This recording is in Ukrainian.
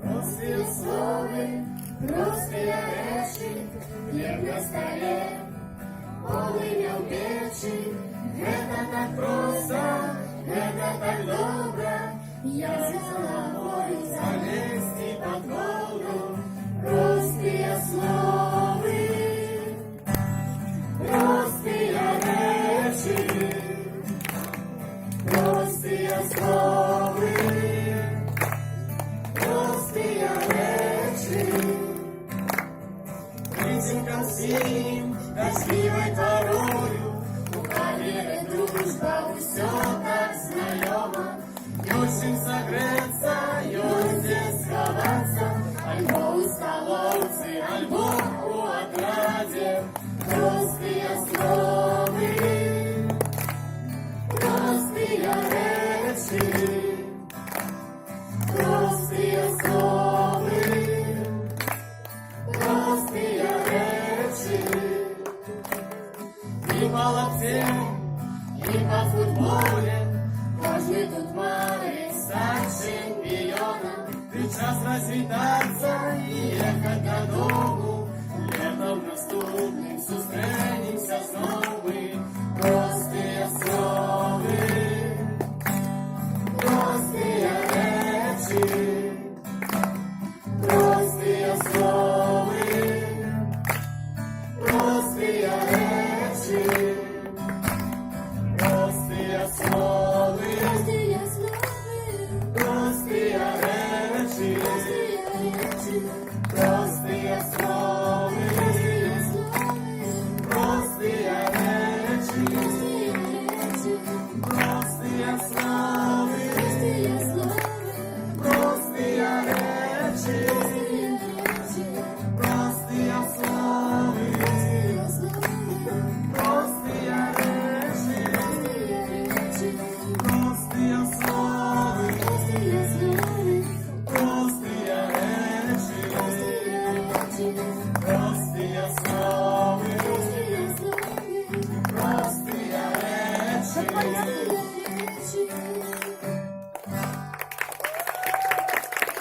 Прості слови, прості речі, хліб на столі, полымя в печи. Это так просто, это так добро, я з головою залезти под воду. Простые слови, простые речі, простые слови, простые речі. Критика всім, дождливой порою, у кавери дружба, усё так знайомо. Есть чем согреться, есть где сховаться, альбо у столовці, альбо у отраді. Простые слови, простые речі, простые слови, простые речі. І молодці, і по футболі, кожний тут має стать чемпіоном. Ти час розвітатися і їхати додому, летом наступним зустрінемося знову. Прості слови, прості речі, прості слови, прості речі, прості слови, прості речі, прості слови, прості речі, прості слови, прості речі, прості слови, прості речі, прості слови, прості речі, прості слови.